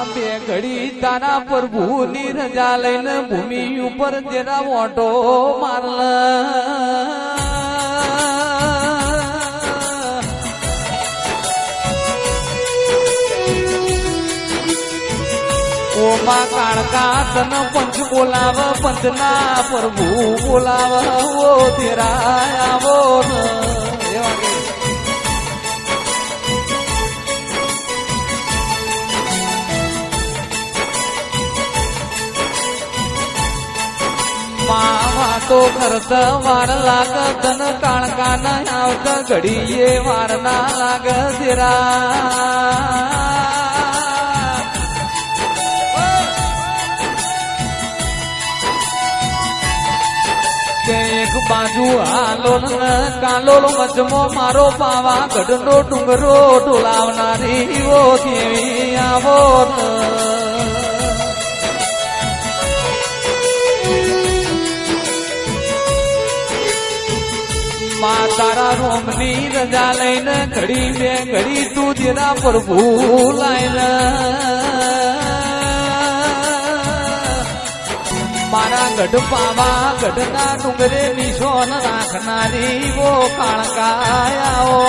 બે ઘડી તારા પ્રભુની રજા લઈને ભૂમિ ઉપર તેરા ઓટો મારલા ઓમાં કાળકા તન પંચ બોલાવ પંચના પ્રભુ બોલાવ ઓ તેરા આવો એવા કે માવા તો કરતા વાર લાગ તન કાળકા ના આવતા ઘડીએ વાર ના લાગ તેરા એક બાજુ હાલોલ કાલોલ મજમો મારો પાવા ગઢનો ડુંગરો ડોલાવનારી ઓ દેવી આવો મા તારા રોમની રજા લઈને ઘડી બે ઘડી તું તેરા પ્રભુ લાઈને મારા ગઢ પાવા ગઢના ડુંગરે નિશોન રાખનારી વો કાળકાયાઓ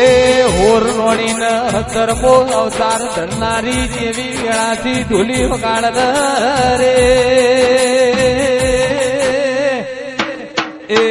એ હોર રોણીન તરમો અવતાર ધરનારી જેવી વેળાથી ઢોલી વગાડ રે એ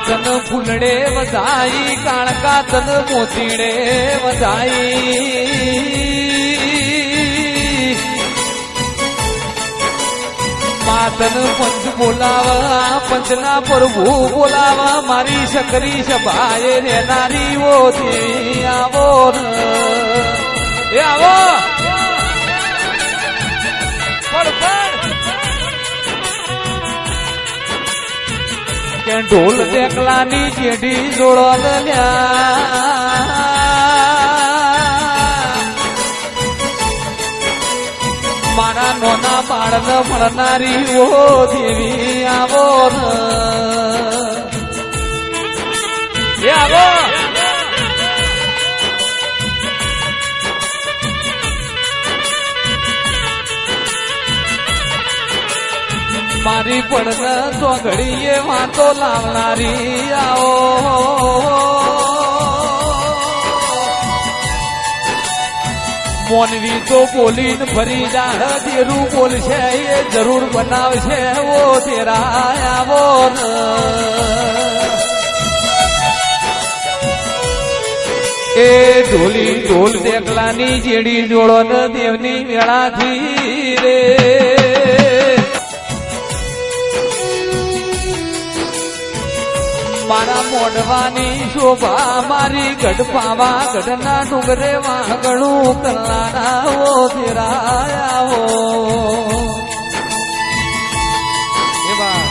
તન ફૂલડે વધાઈ કાળકા તન મોતીડે વધાઈ માતન પંચ બોલાવા પંચના પ્રભુ બોલાવા મારી શકરી સભાએ રેનારી ઓ દેવી આવો એ આવો કે ઢોલ દેખલાની જેડી જોડોલ્યા મારા નોના બાળને મળનારી ઓ દેવી આવો એ આવો મારી પડન તો ઘડીએ વાતો લાવનારી આવો મોનવી તો બોલીને ફરી જા દેરું બોલશે એ જરૂર બનાવશે ઓ તેરા આવો એ ઢોલી ઢોલ દેખલાની જેડી જોડો ન દેવની વેળાથી રે મારા મોઢવાની શોભા મારી ગઢ પાવા ગઢના ડુંગરે વાગણું કલાના ઓ ધીરાયાઓ એવા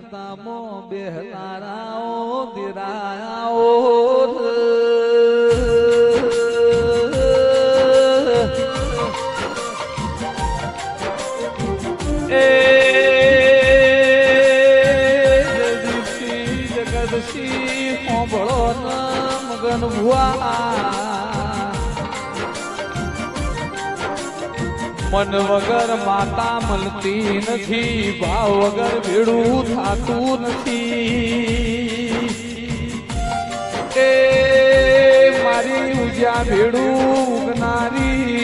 તામો બેહલારાઓ દિરાયાઓ જગદશી હોંભળો ન મગન ભુઆ મન વગર માતા મળતી નથી ભાવ વગર ભેડું થાતું નથી એ મારી ઉજ્યા ભેડું ઉગનારી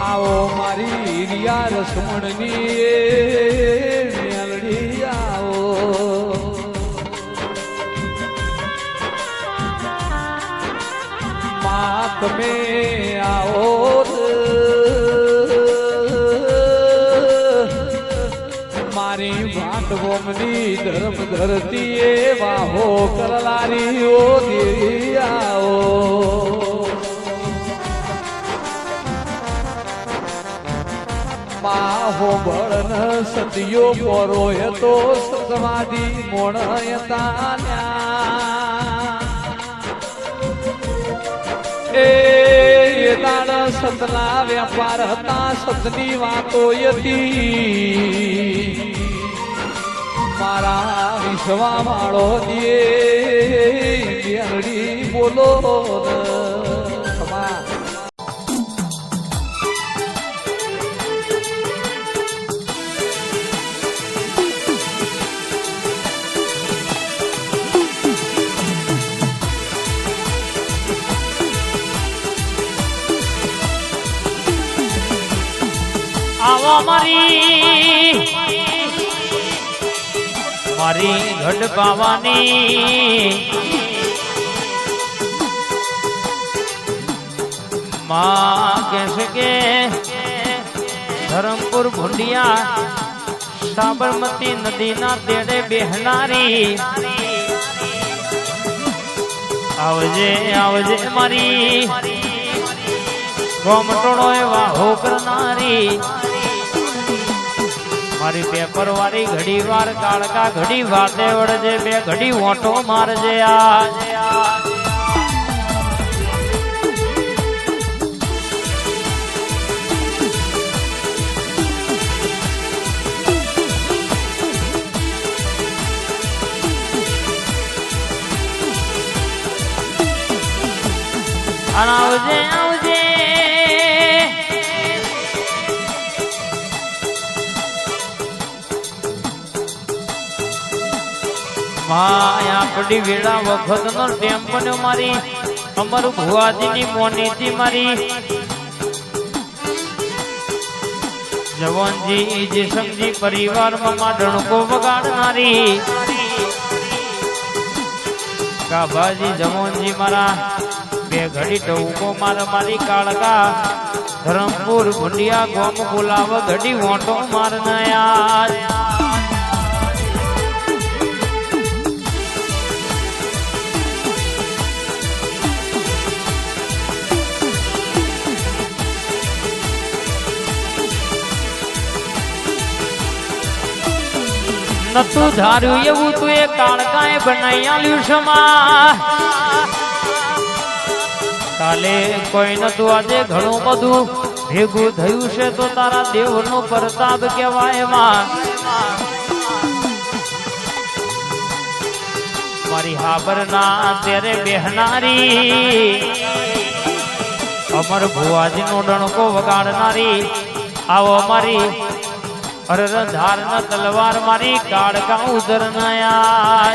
આવો મારી હિરિયા રસમણની મેલડી આવો મા તમે આવો મારી ભાંડવોમની ધર્મ ધરતી એ વાહો કરલારીઓ દેરી આવો માહો બળન સતિયો પોરોય તો સતવાદી મોણયતા એ દાડ સતના વ્યાપાર હતા સતની વાતો હતી મારા વિશ્વા વાળો દિયે બોલો આવો મારી ગઢ પાવાની માં કહેશે કે ધરમપુર ભુંડિયા સાબરમતી નદીના તેડે બેહનારી આવજે આવજે મારી ગોમટોળો એવા હો કરનારી મારી પેપર વાળી ઘડી વાર કાળકા ઘડી વાતે વળજે બે ઘડી ઓટો મારજે આ આવજે આવજે માયા પડી વેળા વખત નો ટેમ બન્યો મારી અમર ભુવાજી ની મોનીથી મારી જવાનજી જેસમજી પરિવારમાં માં ડણકો વગાડનારી કાભાજી જવાનજી મારા બે ઘડી ટવકો મારી કાળકા ધરમપુર ભુંડિયા ગોમ બોલાવ ઘડી વોટો મારનાયા નતું ધાર્યું એવું તું એ કાળકાએ બનાઈ આલ્યું સમા કાલે કોઈ નતું આજે ઘણું બધું ભેગું થયું છે તો તારા દેવનો પ્રતાપ કહેવાય માં મારી હાબરના તેરે બેહનારી અમર ભુવાજી નો ડણકો વગાડનારી આવો મારી ધાર ન તલવાર મારી કાળકા ઉધર નયા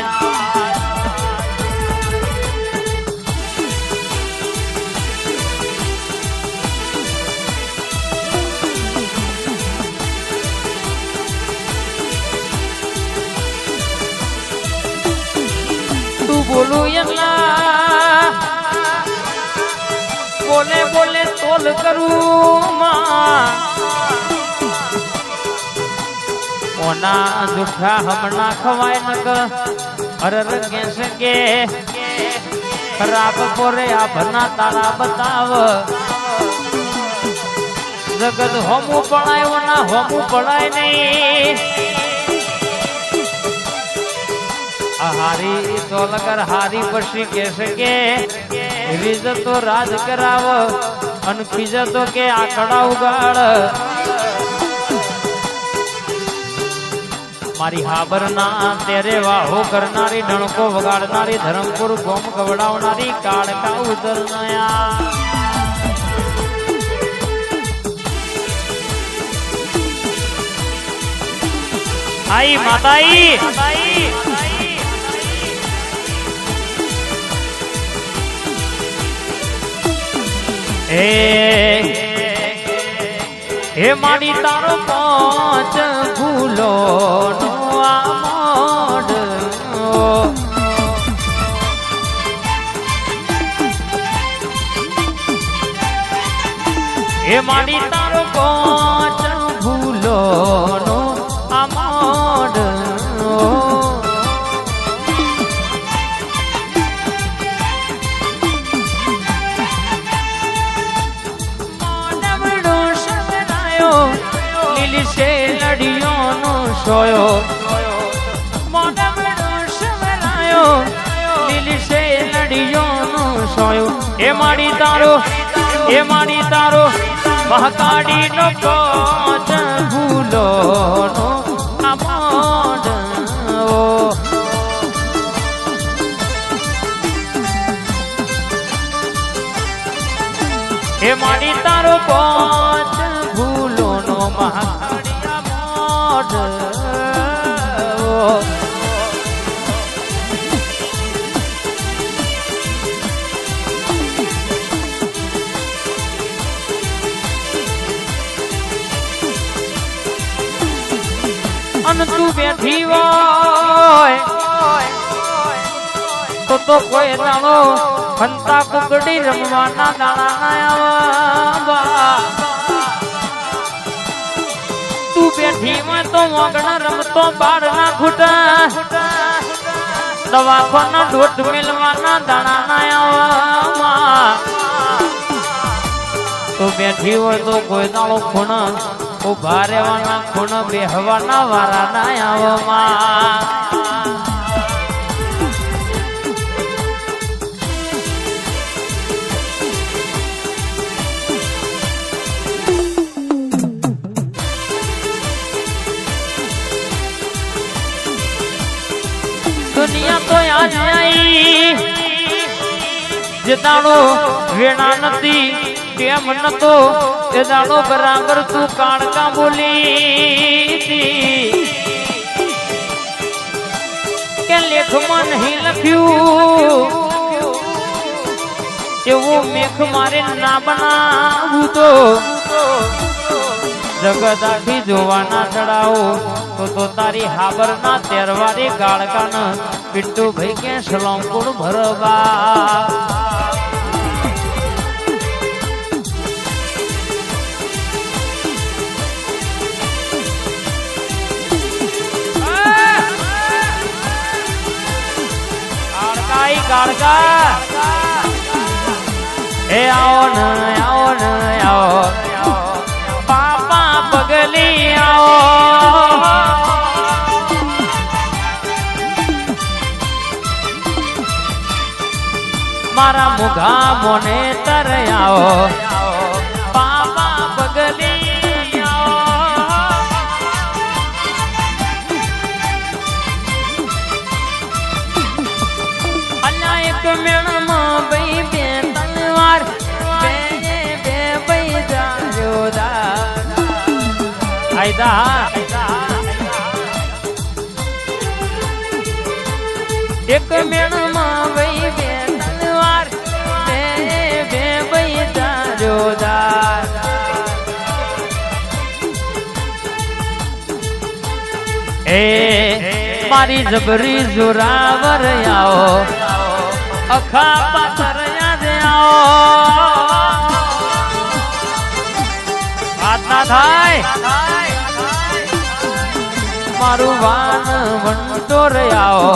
તું બોલું એમના બોલે બોલે તોલ કરું માં ઓના જુઠા હમણાં ખવાય નક અરર કેસે કે ખરાબ પોરે આ ભના તારા બતાવ જગત હોમું પડાય ઓના હોમું પડાય નહીં આ હારી તો લગર હારી પછી કે શકે રીજ તો રાજ કરાવ અને ખીજ તો કે આકડા ઉગાડ મારી હાબર ના તેરે વાહો કરનારી ડણકો વગાડનારી ધરમપુર ગોમ ગવડાવનારી કાળકા ઉતરનાયા આઈ માતાઈ હે માડી તારો પાંચ ભૂલો નો આમોડ હે માડી તારો પાંચ ભૂલો નો આમોડ લડિયો નો સોયો મોઢમડો શવરાયો લીલી શે લડિયો નો સોયો એ માડી તારો મહકાડી નો કોચ ભૂલો નો આમોડ એ માડી તારો કોચ ભૂલો નો મહકાડી અન તું બેઠી હોય તો કોઈ દાણો ખંતા કુકડી રમવાના દાણા આવા તું બેઠી માં તો મોગણા રમતો બાળ ના ખૂટા દવાખાના ઢોટ મેલવાના દાણા આવા તો બેઠી હોય તો કોઈ દાણો ખૂણ ઉભા રહેવાના ખૂણ બેહવાના વારા ના આવવામાં દુનિયા તો આજ આઈ જે દાડો વેણા નથી કેમ નતો એ દાડો બરાબર તું કાળકા બોલી કે લેખમાં નહીં લખ્યું એવું મેઘ મારે ના બનાવું તો જગત આખી જોવાના ચડાવો તો તારી હાબર ના તેરવારી ગાળકાના પીટુ ભાઈ કે સલોમપુર ભરવા ગાળકા એ આવો ને આવો પાપા પગલી આવો મારા મુઘા મોને તર આવો પાપા પગલી આવો અલ્યા એક મેળમાં ભાઈ બે તલવાર બે ભાઈ જાજો દા એક મેળમાં ભાઈ બે તલવાર બે ભાઈ જાજો દા એ મારી જબરી જોરાવર આવો અખા પાથર યાદ આવો વાત ના થાય મારું વાન વંટોર આવો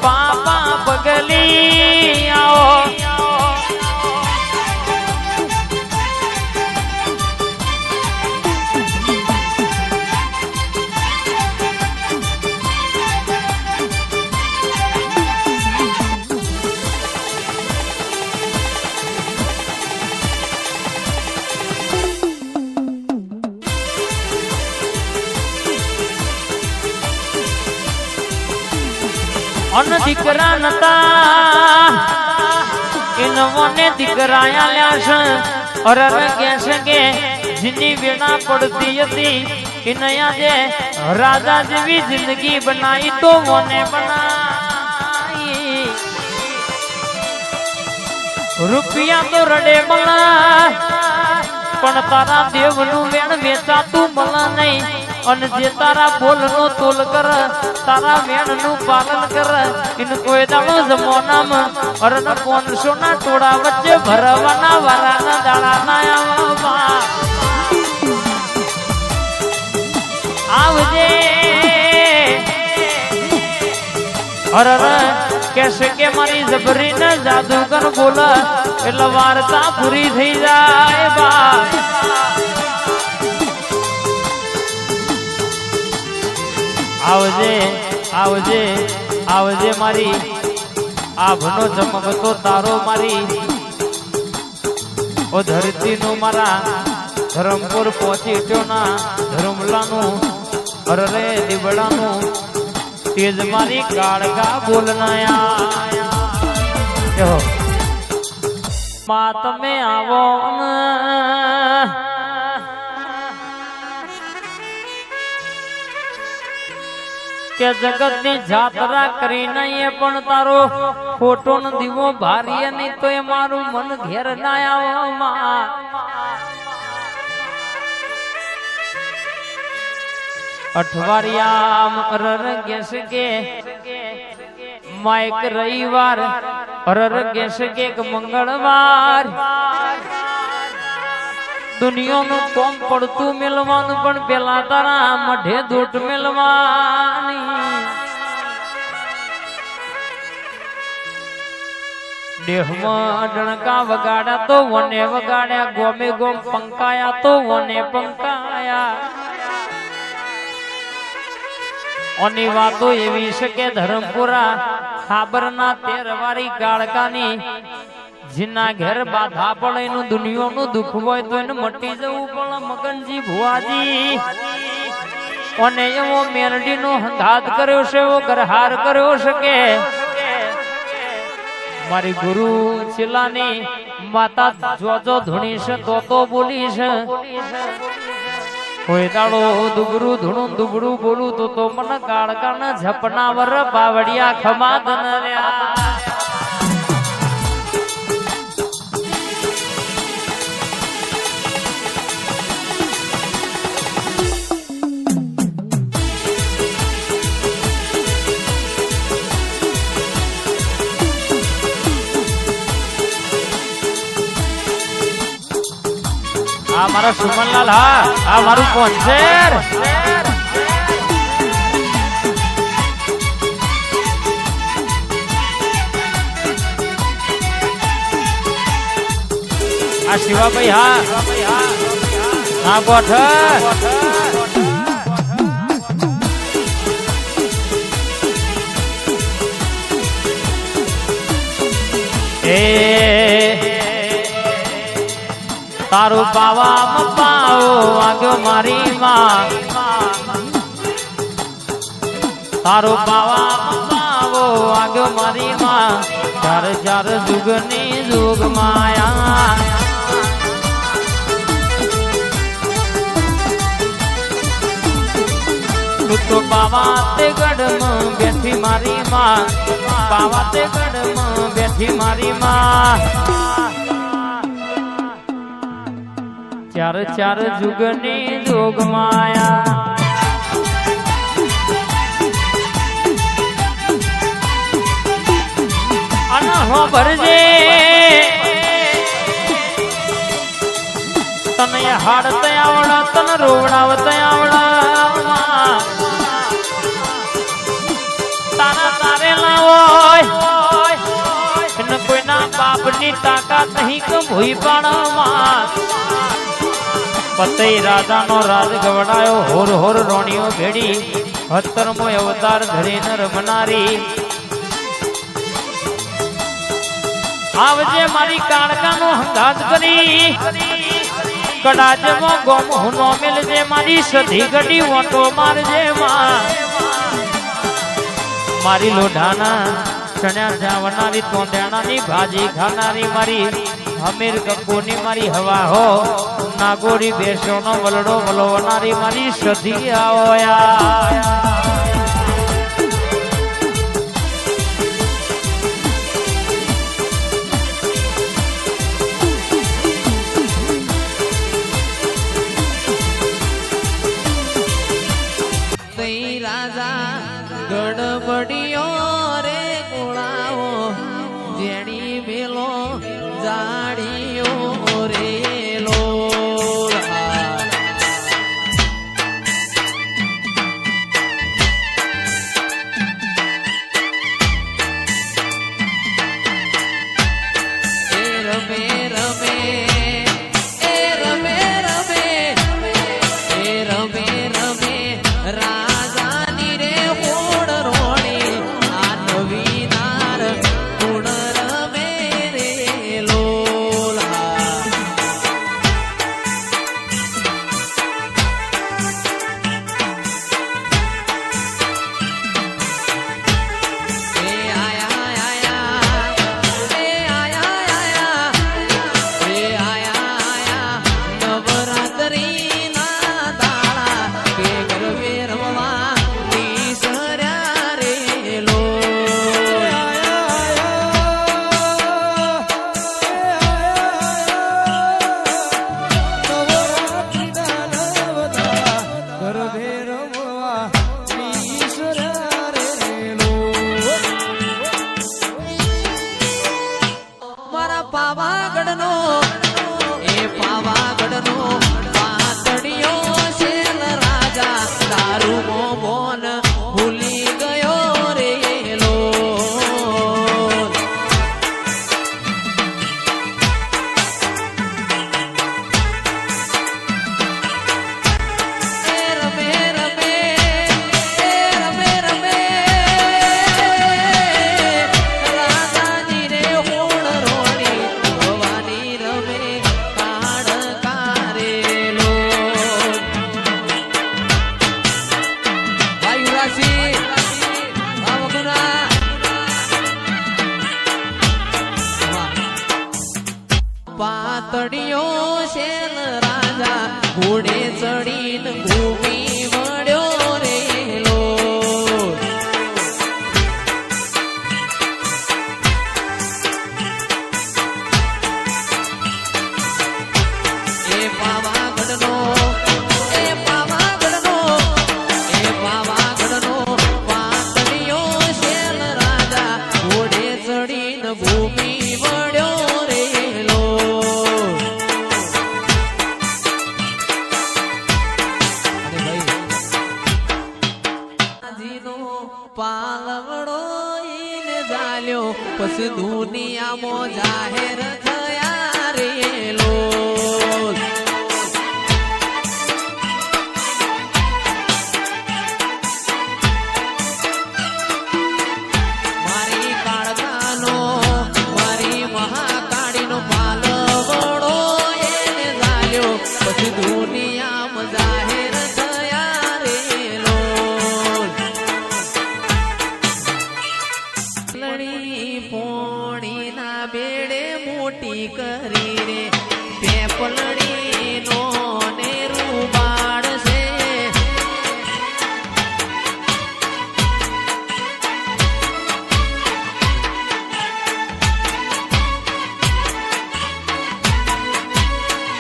પાપા પગલી આવો અન દીકરા નતા ઇનવોને દીકરાયા લ્યા છે અરર કે જીની વેણા પડતી હતી ઇનયા જે રાજા જેવી જિંદગી બનાવી તો મોને બનાવી રૂપિયા તો રડે મળા પણ તારા દેવનું વેણ વેચાતું મળા નહીં અને જે તારા બોલનો તોલ કર તારા વેણનું પાલન કર ઇન કોઈ દાડો જમોનામાં અરન 500 ના ટોળા વચ્ચે ભરવાના વારાના દાડા ના આવવા આવજે અરર કેસે કે મારી જબરી ને જાદુગર બોલ એટલે વાર્તા પૂરી થઈ જાય બા આવજે આવજે આવજે મારી આભનો ચમકતો તારો મારી ઓ ધરતીનું મારા ધરમપુર પહોંચી ગયો ના ધરમલાનું અરે દીવડાનું તેજ મારી કાળકા બોલનાયા માં તમે આવો કે જગતની જાત્રા કરી નહીં પણ તારો ફોટો નો દીવો ભારીએ નહીં તો એ મારું મન ઘેર ના આવો માં અઠવાડિયામ અરર ગેસ કે માઈક રવિવાર અરર ગેસ કે મંગળવાર દુનિયાનું કોમ પડતું મેલવાનું પણ પેલા તારા મઢે દોટ મેલવાની દેહમાં ડણકા વગાડ્યા તો વને વગાડ્યા ગોમે ગોમ પંકાયા તો વને પંકાયા ઓની વાતો એવી છે કે ધરમપુરા ખાબરના 13 વાળી ગાળકાની જીના ઘેર બાધા પડે એનું દુનિયાનું દુઃખ હોય તો એને મટી જવું પણ મગનજી ભુવાજી અને એવો મેરડીનો હંગાત કર્યો છે એવો ગરહાર કર્યો છે કે મારી ગુરુ છેલ્લાની માતા જોજો ધૂણી છે તો બોલી છે કોઈ દાડો દુબરું ધૂણું દુબરું બોલું તો મને કાળકાના ઝપના વર પાવડિયા ખમાદ ન રહ્યા આ મારો સુમનલાલ હા આ મારું કોન્સેર આ શિવાભાઈ હા હા ગોઠ તારું પાવા પાવો વાગ્યો મારી માં તારું પાવા પાવો વાગ્યો મારી માં ચાર ચાર જુગની જુગ માયા તું તો પાવા તે ગઢમાં બેઠી મારી માં પાવા તે ગઢમાં બેઠી મારી માં ચાર ચાર જુગની જોગ માયા અન હો ભરજે તને હાડ આવડા તને રોવડાવત આવડા તારા તારેલા હોય એને કોઈના બાપની તાકાત નહીં કે ભૂઈ પાડવા પતઈ રાજાનો રાજ ગવડાયો હોર હોર રોણીઓ ભેડી 17મો અવતાર ધરીને રમનારી આવજે મારી કાળકાનો હંગાત કરી કડાચમાં ગોમ હુનો મિલજે મારી સધી ગડી ઓટો મારજે માં મારી લોઢાના ચણ્યા જાવનારી તોંદેણાની ભાજી ખાનારી મારી હમીર ગપ્પુની મારી હવા હો નાગોરી બેસોનો વલડો વલોવનારી મારી સધી આવયા ગડબડિયો રે ગોળાઓ જેણી મેલો જાડીઓ રે પાતળિયો શેલ રાજા ઘોડે ચડીને ભૂમિ વળ્યો રેલો એ પાવાગઢનો પાતળિયો શેલ રાજા ઘોડે ચડીને ભૂમિ વળ્યો પાલવડો ઈને જાલ્યો પછી દુનિયામાં જાહેર થયા રેલો મારી કાળકાનો મારી મહાકાળીનો પાલવડો ઈને જાલ્યો પછી દુનિયામાં જાહેર થયા રેલો પોણી ના બેડે મોટી કરી રે પેપલડી નો ને રૂબાડ છે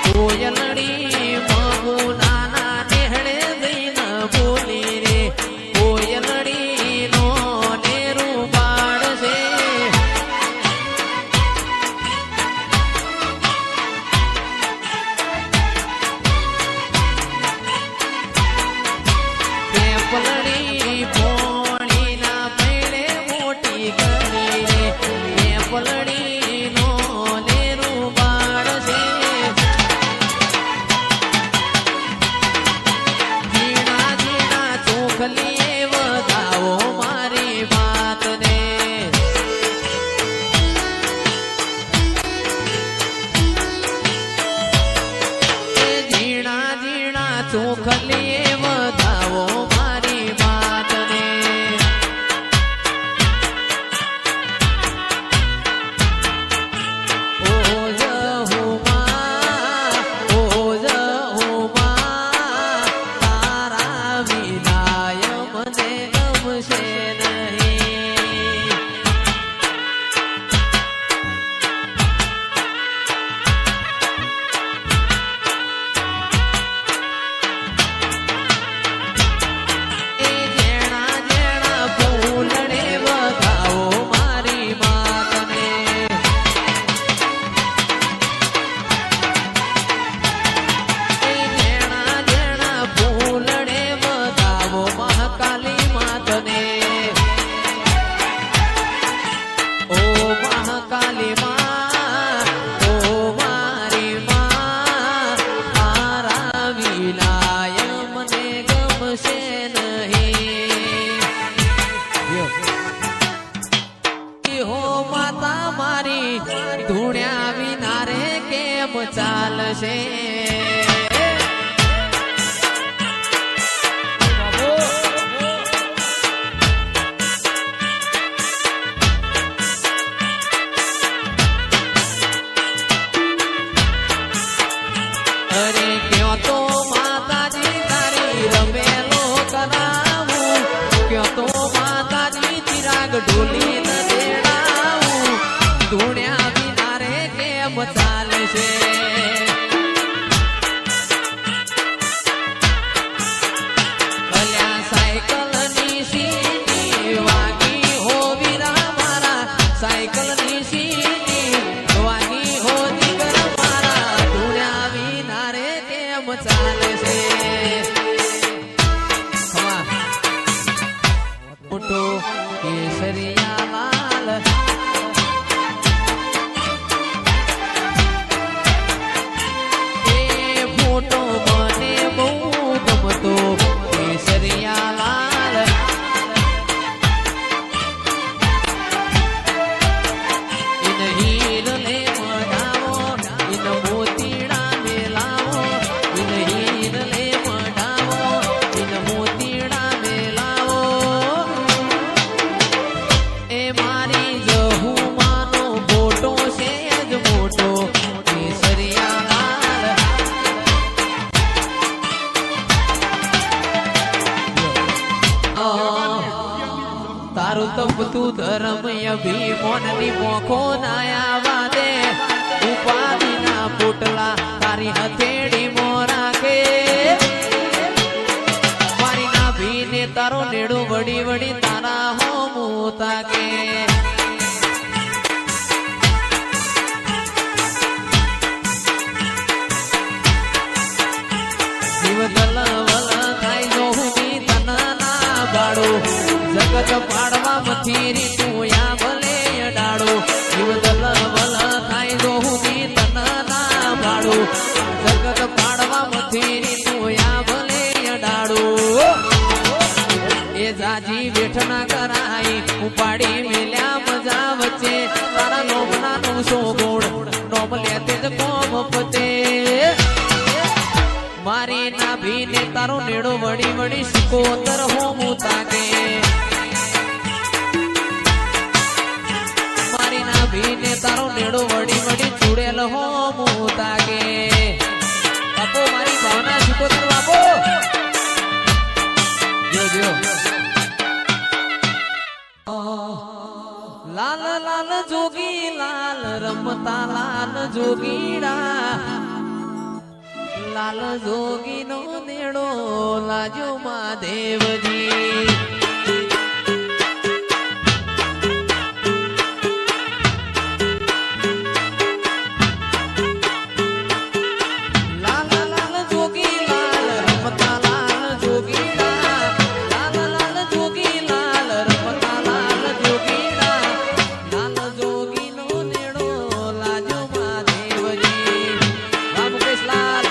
કોયલડી મગુનાના નેહળે જઈને બોલી રે કોયલડી નો ને રૂબાડ છે પલડી પોણી ના પેડે મોટી કરી રે પલડી નો ને રૂબાડ છે ઝીણા ઝીણા ચોખલીએ વધાવો મારી વાતને ઝીણા ઝીણા ચોખલીએ વધાવો મારી વાતને ચાલશે. અરે ક્યો તો માતાજી તારી રમેલો કરાવું, ક્યો તો માતાજી ચિરાગ ઢોલી ન દેડાવું, ધૂણ્યા વિના રે કેમ ચાલશે. ભલ્યા સાયકલની સીટી વાગી હો વીરા મારા, સાયકલની સીટી વાગી હો દીકરા મારા, ધૂણ્યા વિના રે કેમ ચાલશે. મોટો કેસરિયા લાલ એ ફોટો મને બહુ ગમતો કેસરિયા લાલ. ઇન હીર લે મઢાવો, ઇન મોતીડા મેલાવો, ઇન હીર લે મઢાવો, ઇન મોતીડા મેલાવો. એ મારી જહુમાનો ફોટો છે જ મોટો કેસરિયા લાલ. તારું તપતું ધર્મ અભિમાનની મોખો નાયા દે, ઉપાધિના પોટલા તારી હથેળી મોરાકે. મારી નાભીને તારો નેડો વડી વડી તારા હોમું તાકે. જીવ દલવલ થાય જોહુની તનના બાળો, જગત પાડવા મથીરી તું યા ભલે અડાડો. જીવ દલવલ થાય જોહુની તનના બાળો, જગત પાડવા મથીરી તું યા ભલે અડાડો. એ જાજી બેઠના કરાઈ ઉપાડી મેલ્યા મજા વચ્ચે, તારા લોમના નું સો ગોળ નોમ લેતે જ કોમ પતે. મારી નાભીને તારો નેડો વડી વડી સિકોતર હોમું તાકે. મારી નાભીને તારો નેડો વડી વડી ચૂડેલ હોમું તાકે. બાપો મારી ભાવના સિકોતર બાપો જો લાલ લાલ જોગી લાલ રમતા લાલ જોગીડા, લાલ જોગી નો નેડો લાજો મહાદેવજી. લાલ લાલ જોગી લાલ રમતા લાલ જોગીડા, લાલ લાલ જોગી લાલ રમતા લાલ જોગીડા, લાલ જોગી નો નેડો લાજો મહાદેવજી. રામ કૃષ્ણ લાલ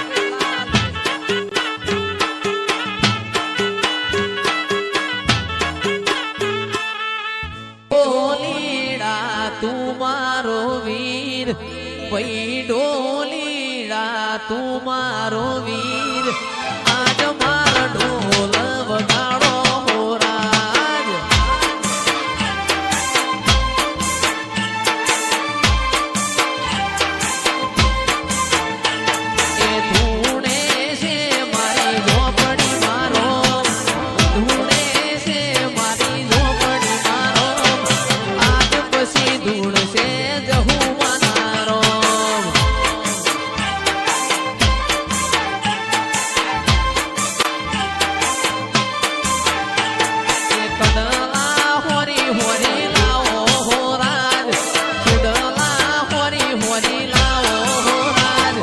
ડોલીડા તું મારો વીર, પઈ ડોલીડા તું મારો વીર, આજ મારો ઢોલ વગાડો મોરાજ. એ ધૂણે છે મારી ઝોપડી મારો, ધૂણે છે મારી ઝોપડી મારો, આજ પછી ધૂણશે જહુમાના રોમ. કડલા હોરી હોરી લાવો હો રાજ, ચુડલા હોરી હોરી લાવો હો રાજ,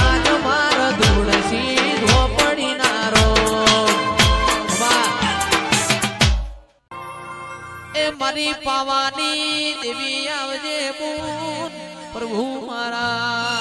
આજ માર ધૂણસી ઝોપડી ના રોમ. એ મારી પાવાની દેવી આવજે બૂન પ્રભુ મારા.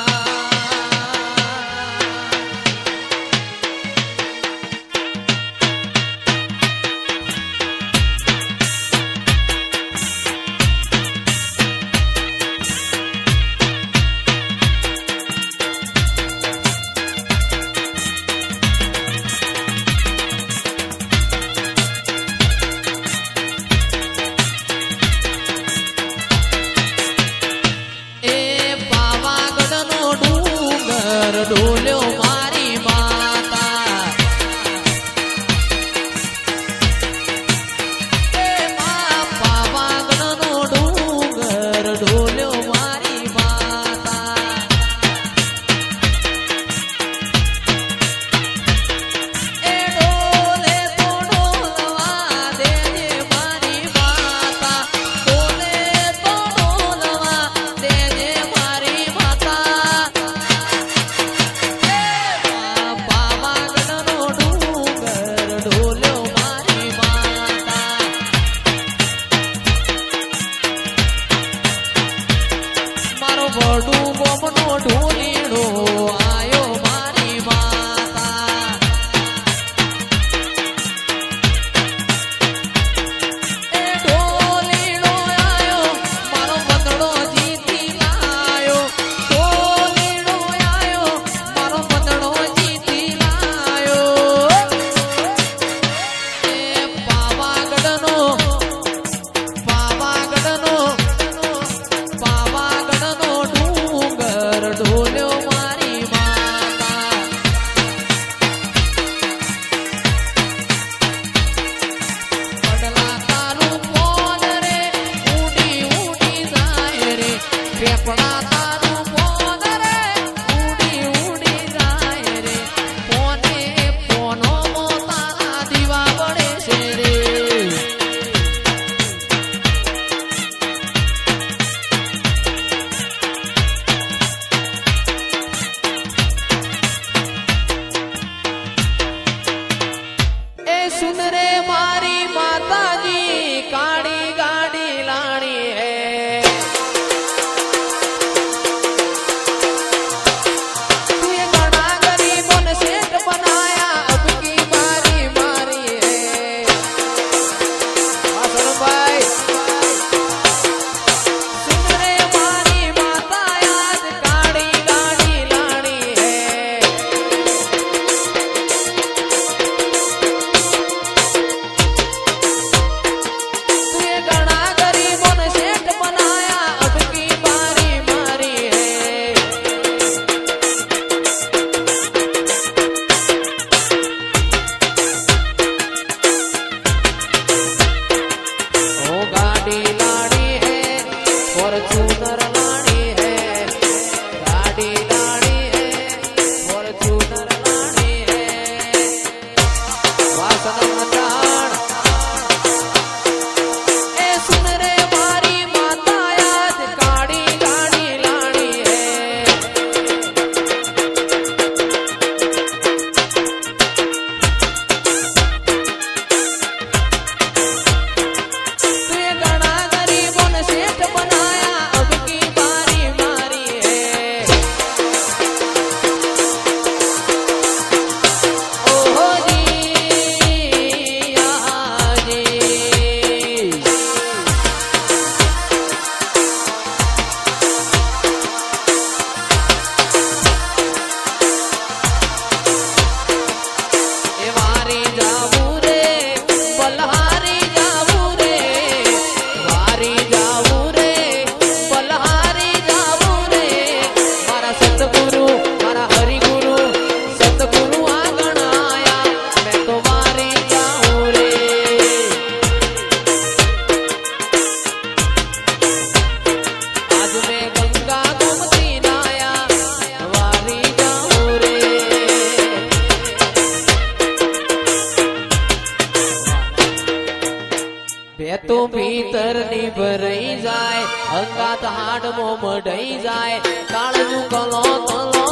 તો ભીતર ની ભરાઈ જાય અંગાત હાડમો મઢાઈ જાય કાળનું કલો તલો